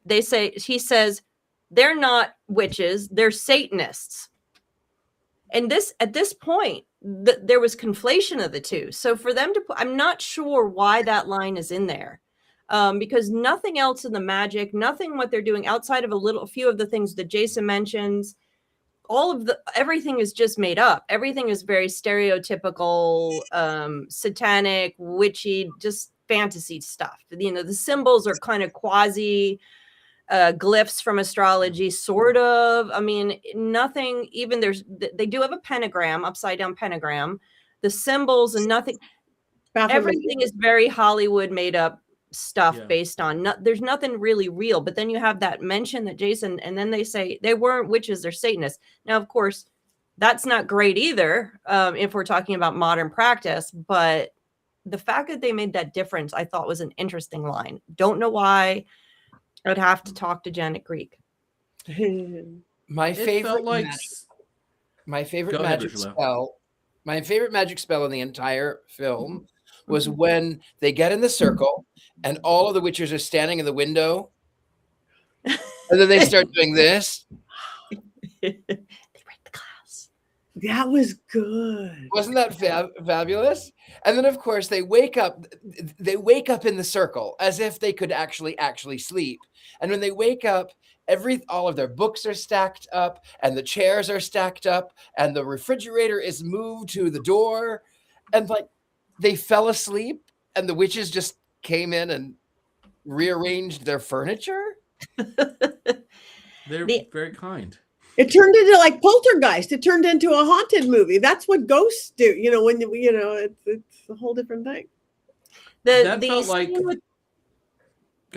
he says, they're not witches, they're Satanists. And at this point, there was conflation of the two. So for them to put, I'm not sure why that line is in there. Because nothing else in the magic, nothing what they're doing outside of a few of the things that Jason mentions, everything is just made up. Everything is very stereotypical, satanic, witchy, just fantasy stuff. The symbols are kind of quasi glyphs from astrology, sort of. I mean, nothing, even they do have a pentagram, upside down pentagram, the symbols and nothing. Everything is very Hollywood made up stuff based on there's nothing really real. But then you have that mention that Jason, and then they say they weren't witches, they're Satanists. Now, of course, that's not great either, if we're talking about modern practice. But the fact that they made that difference, I thought was an interesting line. Don't know why. I'd have to talk to Janet Greek. My favorite magic spell in the entire film was when they get in the circle and all of the witches are standing in the window, and then they start doing this. They break the glass. That was good. Wasn't that fabulous? And then, of course, they wake up in the circle as if they could actually sleep. And when they wake up, all of their books are stacked up, and the chairs are stacked up, and the refrigerator is moved to the door, and like they fell asleep, and the witches just came in and rearranged their furniture. They're very kind. It turned into like Poltergeist. It turned into a haunted movie. That's what ghosts do. It's a whole different thing. Go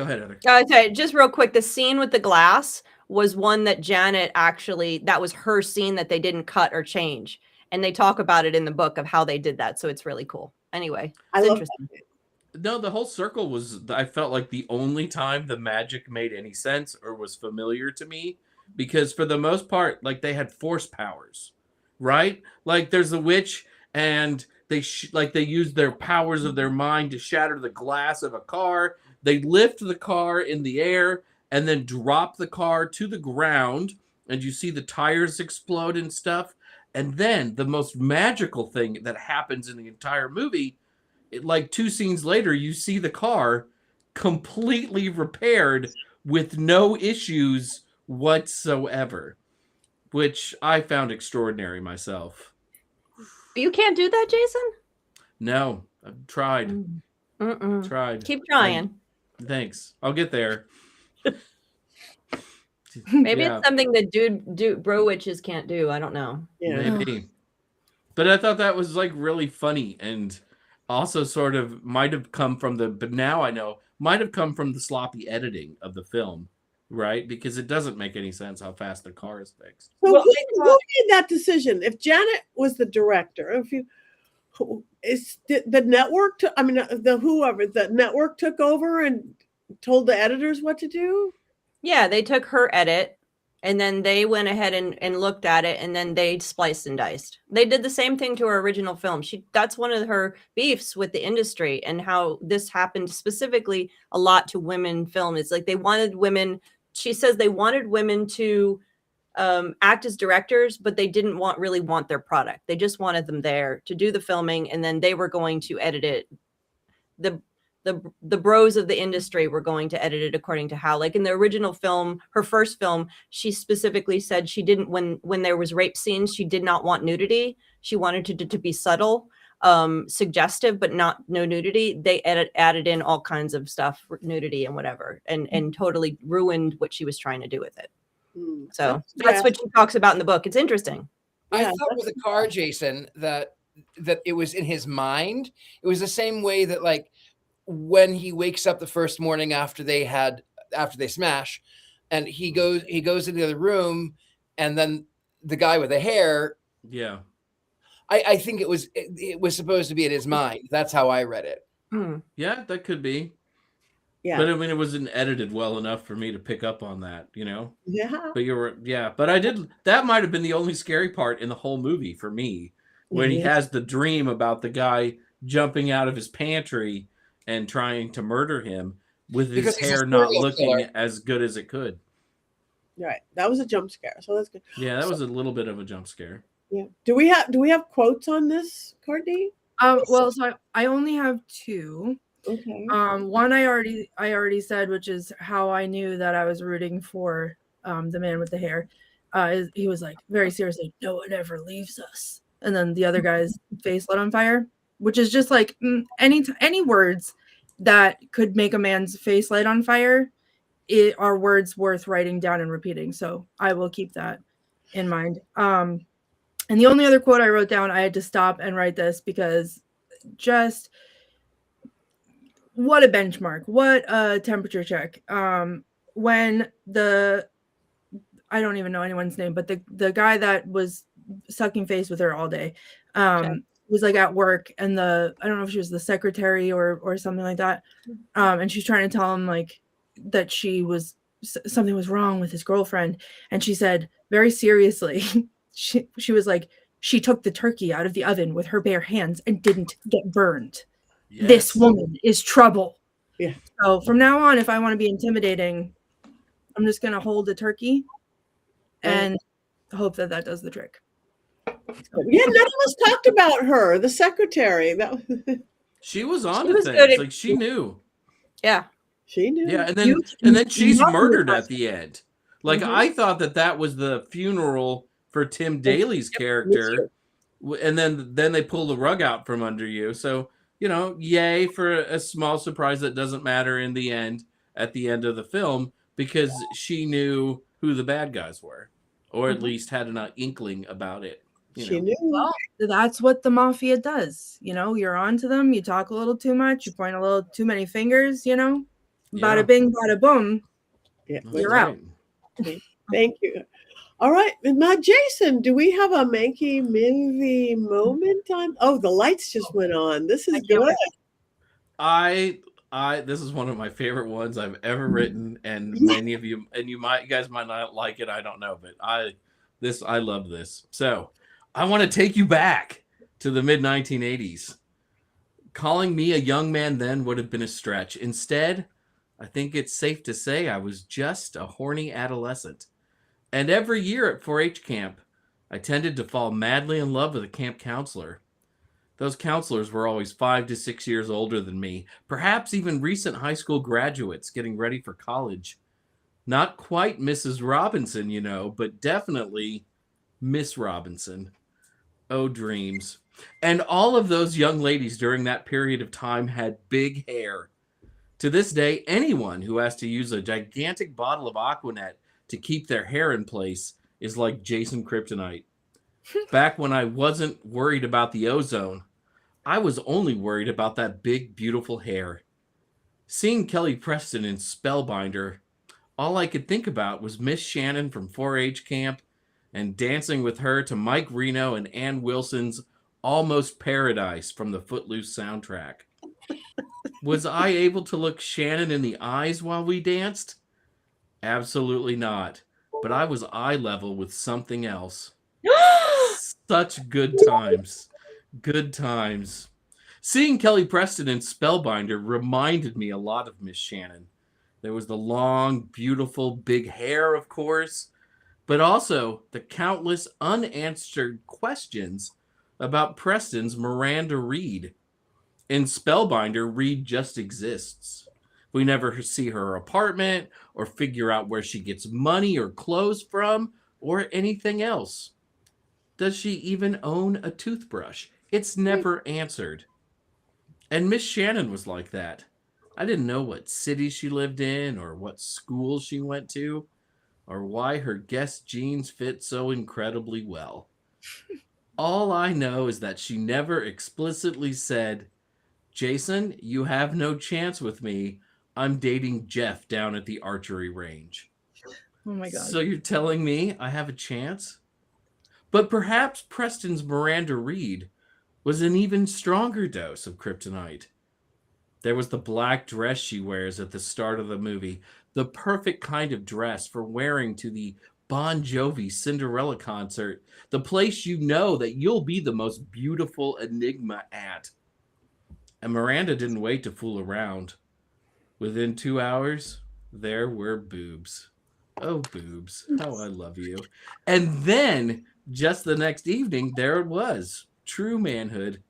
ahead, Heather. Okay, just real quick. The scene with the glass was one that Janet that was her scene that they didn't cut or change. And they talk about it in the book of how they did that. So it's really cool. Anyway, it's interesting. No, the whole circle I felt like the only time the magic made any sense or was familiar to me, because for the most part, like they had force powers, right? Like there's a witch and they use their powers of their mind to shatter the glass of a car. They lift the car in the air and then drop the car to the ground, and you see the tires explode and stuff. And then the most magical thing that happens in the entire movie, like 2 scenes later, you see the car completely repaired with no issues whatsoever, which I found extraordinary myself. You can't do that, Jason? No, I've tried. Tried. Keep trying. Thanks. I'll get there. Maybe it's something that bro witches can't do. I don't know. Yeah. Maybe. But I thought that was like really funny, and also sort of might have come from might have come from the sloppy editing of the film, right? Because it doesn't make any sense how fast the car is fixed. So who made that decision? If Janet was the director, the network, the network took over and told the editors what to do? Yeah, they took her edit And then they went ahead and looked at it, and then they spliced and diced. They did the same thing to her original film. That's one of her beefs with the industry, and how this happened specifically a lot to women film. It's like they wanted women, she says they wanted women to act as directors, but they didn't really want their product. They just wanted them there to do the filming, and then they were going to edit it. The bros of the industry were going to edit it according to how, like in the original film, her first film, she specifically said she didn't, when there was rape scenes, she did not want nudity. She wanted it to be subtle, suggestive, but no nudity. They added in all kinds of stuff, nudity and whatever, and totally ruined what she was trying to do with it. So that's what she talks about in the book. It's interesting. I thought with the car, Jason, that it was in his mind. It was the same way that, like, when he wakes up the first morning after they smash, and he goes into the other room, and then the guy with the hair. Yeah. I think it was supposed to be in his mind. That's how I read it. Yeah, that could be. Yeah. But I mean, it wasn't edited well enough for me to pick up on that, you know? Yeah. But I did, that might have been the only scary part in the whole movie for me, when he has the dream about the guy jumping out of his pantry and trying to murder him with his hair not looking as good as it could. Right. That was a jump scare. So that's good. Yeah, that was a little bit of a jump scare. Yeah. Do we have quotes on this, Courtney? Well, so I only have two. Okay. One I already said, which is how I knew that I was rooting for the man with the hair. He was like, very seriously, no one ever leaves us. And then the other guy's face lit on fire, which is just like any words that could make a man's face light on fire are words worth writing down and repeating. So I will keep that in mind. And the only other quote I wrote down, I had to stop and write this because just what a benchmark, what a temperature check. When I don't even know anyone's name, but the guy that was sucking face with her all day was like at work, and I don't know if she was the secretary or something like that, and she's trying to tell him like that something was wrong with his girlfriend, and she said very seriously, she was like, she took the turkey out of the oven with her bare hands and didn't get burned. Yes. This woman is trouble. Yeah. So from now on, if I want to be intimidating, I'm just going to hold the turkey and hope that does the trick. Yeah, none of us talked about her, the secretary. She was on to things. Like, she knew. Yeah. She knew. Yeah, and then she's murdered at the end. Like, I thought that was the funeral for Tim Daly's character. And then they pull the rug out from under you. So, you know, yay for a small surprise that doesn't matter in the end, at the end of the film, because she knew who the bad guys were, or at least had an inkling about it. She knew. Well, that's what the mafia does. You know, you're on to them. You talk a little too much. You point a little too many fingers. You know, bada bing, bada boom. Yeah, you're out. Thank you. All right, now Jason, do we have a Mankey movie moment on? Oh, the lights just went on. This is good. This is one of my favorite ones I've ever written, and many of you, and you guys might not like it. I don't know, but I love this. So I want to take you back to the mid 1980s. Calling me a young man then would have been a stretch. Instead, I think it's safe to say I was just a horny adolescent. And every year at 4-H camp, I tended to fall madly in love with a camp counselor. Those counselors were always 5 to 6 years older than me, perhaps even recent high school graduates getting ready for college. Not quite Mrs. Robinson, you know, but definitely Miss Robinson. Oh, dreams. And all of those young ladies during that period of time had big hair. To this day, anyone who has to use a gigantic bottle of Aquanet to keep their hair in place is like Jason Kryptonite. Back when I wasn't worried about the ozone, I was only worried about that big, beautiful hair. Seeing Kelly Preston in Spellbinder, all I could think about was Miss Shannon from 4-H camp and dancing with her to Mike Reno and Ann Wilson's Almost Paradise from the Footloose soundtrack. Was I able to look Shannon in the eyes while we danced? Absolutely not. but I was eye level with something else. Such good times. Good times. Seeing Kelly Preston in Spellbinder reminded me a lot of Miss Shannon. There was the long, beautiful, big hair, of course, but also the countless unanswered questions about Preston's Miranda Reed. In Spellbinder, Reed just exists. We never see her apartment or figure out where she gets money or clothes from or anything else. Does she even own a toothbrush? It's never answered. And Miss Shannon was like that. I didn't know what city she lived in or what school she went to or why her Guess jeans fit so incredibly well. All I know is that she never explicitly said, Jason, you have no chance with me. I'm dating Jeff down at the archery range. Oh my God. So you're telling me I have a chance? But perhaps Preston's Miranda Reed was an even stronger dose of kryptonite. There was the black dress she wears at the start of the movie, the perfect kind of dress for wearing to the Bon Jovi Cinderella concert, the place you know that you'll be the most beautiful enigma at. And Miranda didn't wait to fool around. Within 2 hours, there were boobs. Oh, boobs, how I love you. And then, just the next evening, there it was. True manhood.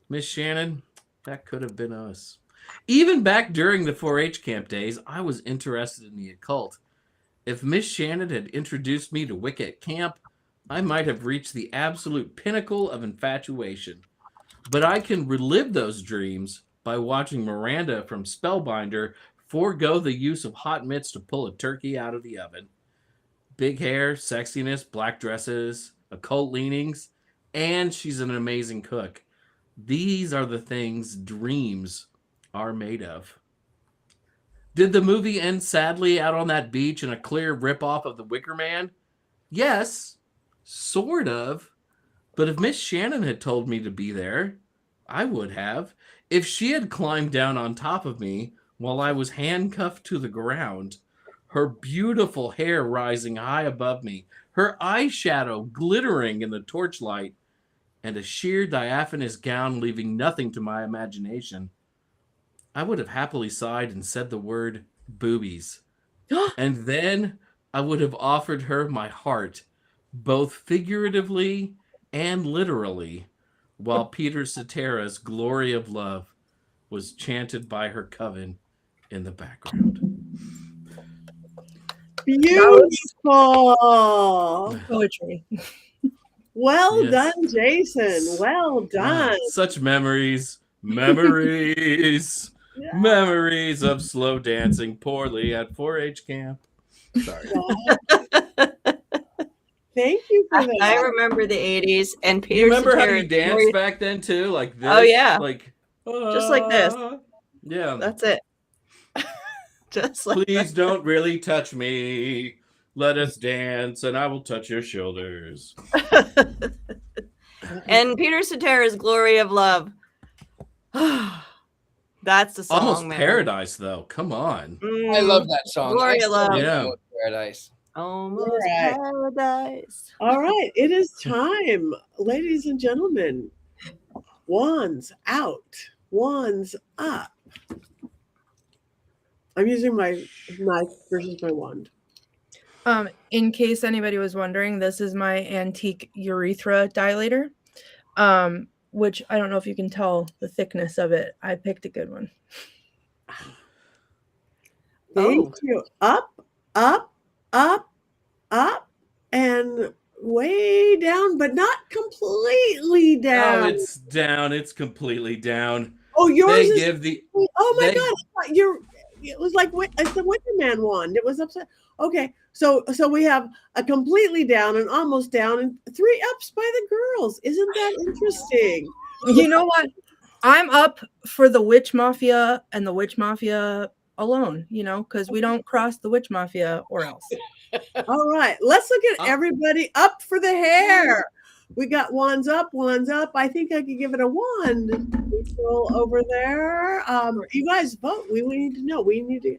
Miss Shannon, that could have been us. Even back during the 4-H camp days, I was interested in the occult. If Miss Shannon had introduced me to Wicca at camp, I might have reached the absolute pinnacle of infatuation. But I can relive those dreams by watching Miranda from Spellbinder forego the use of hot mitts to pull a turkey out of the oven. Big hair, sexiness, black dresses, occult leanings, and she's an amazing cook. These are the things dreams are made of. Did the movie end sadly out on that beach in a clear ripoff of The Wicker Man? Yes, sort of. But if Miss Shannon had told me to be there, I would have. If she had climbed down on top of me while I was handcuffed to the ground, her beautiful hair rising high above me, her eyeshadow glittering in the torchlight, and a sheer diaphanous gown leaving nothing to my imagination, I would have happily sighed and said the word boobies. And then I would have offered her my heart, both figuratively and literally, while Peter Cetera's Glory of Love was chanted by her coven in the background. Beautiful. Poetry. Well Yes. done, Jason. Well done. Such memories. Memories. Yeah. Memories of slow dancing poorly at 4-H camp. Sorry. Thank you for that. I remember the 80s and Peter You remember how Cetera you danced back then too? Like this? Oh, yeah. Like Just like this. Yeah. That's it. Just like Please don't really touch me. Let us dance and I will touch your shoulders. And Peter Cetera's Glory of Love. That's the song, Almost man. Paradise though. Come on. I love that song. Glory I of still Love. don't Yeah. know it's Paradise. Almost Right. Paradise. All right, it is time, ladies and gentlemen. Wands out, wands up. I'm using my knife versus my wand. In case anybody was wondering, this is my antique urethra dilator, which I don't know if you can tell the thickness of it. I picked a good one. Thank you. Up, up, up, up, and way down, but not completely down. Oh, it's down. It's completely down. Oh, yours They is. give the Oh my they- God! I thought it was like it's the Wicker Man wand. It was upside. Okay, so we have a completely down and almost down, and 3 ups by the girls. Isn't that interesting? You know what? I'm up for the Witch Mafia and the Witch Mafia alone, because we don't cross the Witch Mafia or else. All right, let's look at Up. everybody up for the hair. We got wands up, wands up. I think I could give it a 1. Scroll over there. You guys vote. We need to know. We need to.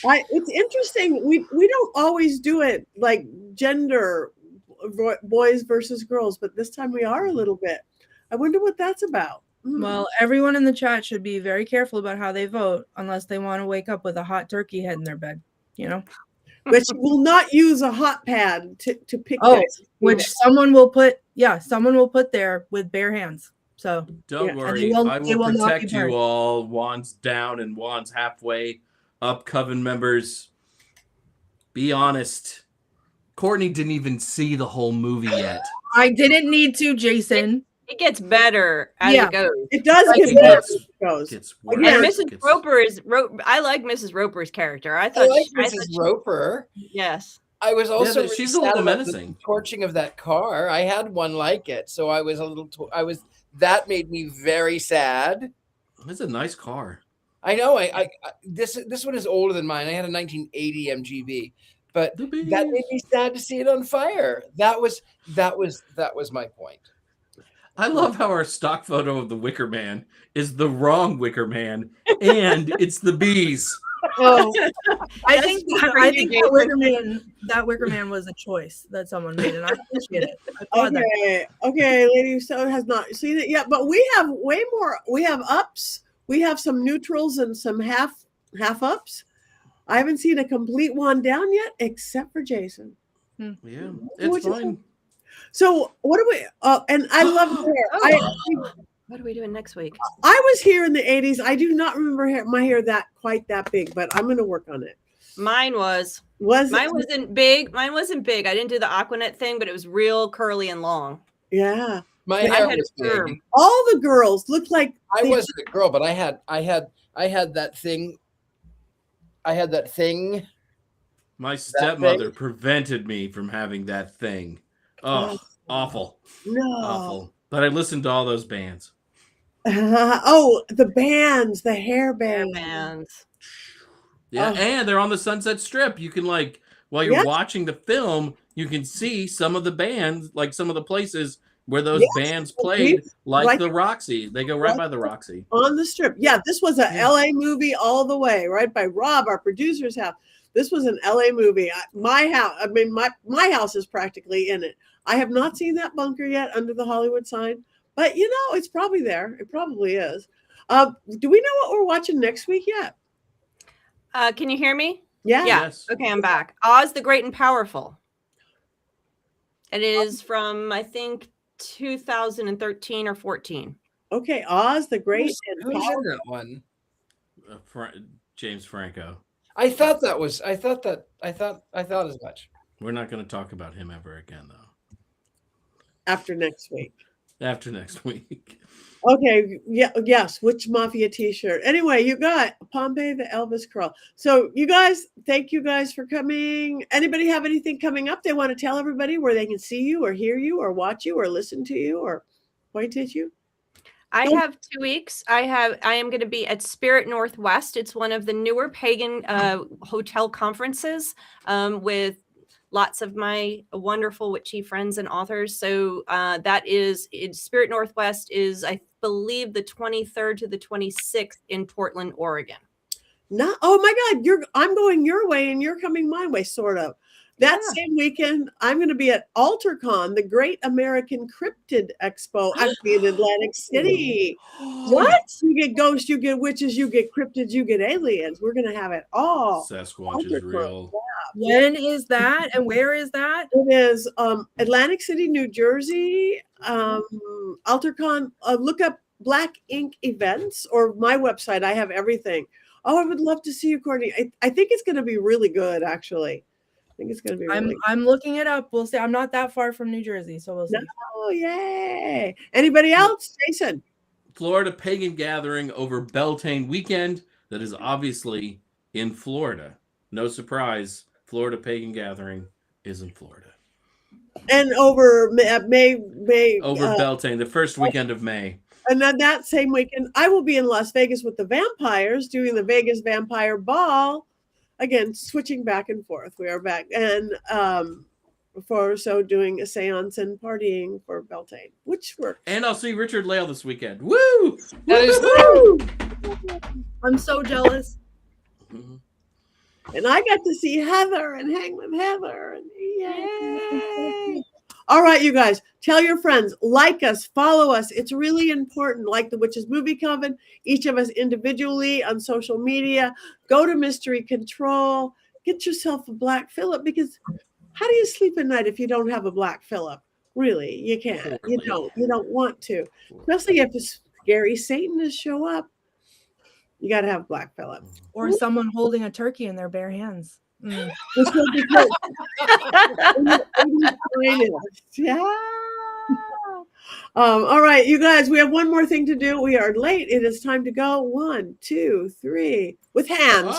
It's interesting. We don't always do it like gender, boys versus girls, but this time we are a little bit. I wonder what that's about. Well, everyone in the chat should be very careful about how they vote unless they want to wake up with a hot turkey head in their bed, you know? But you will not use a hot pad to pick which someone will put there with bare hands. So don't worry, I will protect you all. Wands down and wands halfway up, Coven members. Be honest. Courtney didn't even see the whole movie yet. I didn't need to, Jason. It gets better as it goes. It does get better as it goes. Gets worse. And Mrs. Roper I like Mrs. Roper's character. I like Mrs. Roper. Yes. I was also she's a little menacing. The torching of that car. I had one like it, so I was a little. That made me very sad. It's a nice car. I know. This one is older than mine. I had a 1980 MGB, but that made me sad to see it on fire. That was my point. I love how our stock photo of the Wicker Man is the wrong Wicker Man, and it's the bees. Oh, I think that Wicker Man was a choice that someone made, and I appreciate it. Okay, Lady So has not seen it yet, but we have way more. We have ups, we have some neutrals, and some half ups. I haven't seen a complete one down yet, except for Jason. Yeah, it's fine. So what do we? And I love hair. What are we doing next week? I was here in the 80s. I do not remember my hair quite that big, but I'm going to work on it. Mine was. Mine wasn't big. Mine wasn't big. I didn't do the Aquanet thing, but it was real curly and long. Yeah. My hair was big. All the girls looked like I wasn't a girl, but I had that thing. I had that thing. My stepmother prevented me from having that thing. Oh, awful. No. Awful. But I listened to all those bands. The bands, the hair bands. Yeah, and they're on the Sunset Strip. You can while you're watching the film, you can see some of the bands, like some of the places where those bands played, like the Roxy. They go right by the Roxy. On the Strip. Yeah, this was a LA movie all the way, right by Rob, our producer's house. This was an LA movie. My house, my house is practically in it. I have not seen that bunker yet under the Hollywood sign, but it's probably there. It probably is. Do we know what we're watching next week yet? Can you hear me? Yeah. Yes. Okay, I'm back. Oz the Great and Powerful. It is from, I think, 2013 or 14. Okay, Oz the Great and Who's Powerful. in that one? James Franco. I thought as much. We're not going to talk about him ever again, though. After next week. Okay. Yeah. Yes. Witch Mafia T-shirt. Anyway, you got Pompey the Elvis Crawl. So you guys, thank you guys for coming. Anybody have anything coming up they want to tell everybody where they can see you or hear you or watch you or listen to you or point at you? I have 2 weeks. I am going to be at Spirit Northwest. It's one of the newer pagan hotel conferences with lots of my wonderful witchy friends and authors. So that is Spirit Northwest is, I believe, the 23rd to the 26th in Portland, Oregon. No, oh my God, I'm going your way and you're coming my way, sort of. That same weekend, I'm going to be at AltarCon, the Great American Cryptid Expo. I'm in Atlantic City. What? You get ghosts, you get witches, you get cryptids, you get aliens. We're going to have it all. Sasquatch is real. Yeah. When is that and where is that? It is Atlantic City, New Jersey. AltarCon, look up Black Ink Events or my website. I have everything. Oh, I would love to see you, Courtney. I think it's going to be really good, actually. I think it's going to be really good. I'm looking it up. We'll see. I'm not that far from New Jersey, so we'll see. Oh, yay. Anybody else? Jason? Florida Pagan Gathering over Beltane weekend. That is obviously in Florida. No surprise. Florida Pagan Gathering is in Florida. And over May over Beltane, the first weekend of May. And then that same weekend, I will be in Las Vegas with the vampires doing the Vegas Vampire Ball. Again, switching back and forth. We are back. And doing a seance and partying for Beltane, which works. And I'll see Richard-Lael this weekend. Woo! Woo! I'm so jealous. Mm-hmm. And I got to see Heather and hang with Heather. And yay. All right, you guys, tell your friends, like us, follow us. It's really important. Like the Witches Movie Coven, each of us individually on social media. Go to Mystery Control. Get yourself a Black Phillip, because how do you sleep at night if you don't have a Black Phillip? Really, you can't. You don't want to. Especially if a scary Satanist show up. You got to have Black Phillip. Or someone holding a turkey in their bare hands. This will be good. Yeah. All right, you guys, we have one more thing to do. We are late. It is time to go. 1, 2, 3. With hands.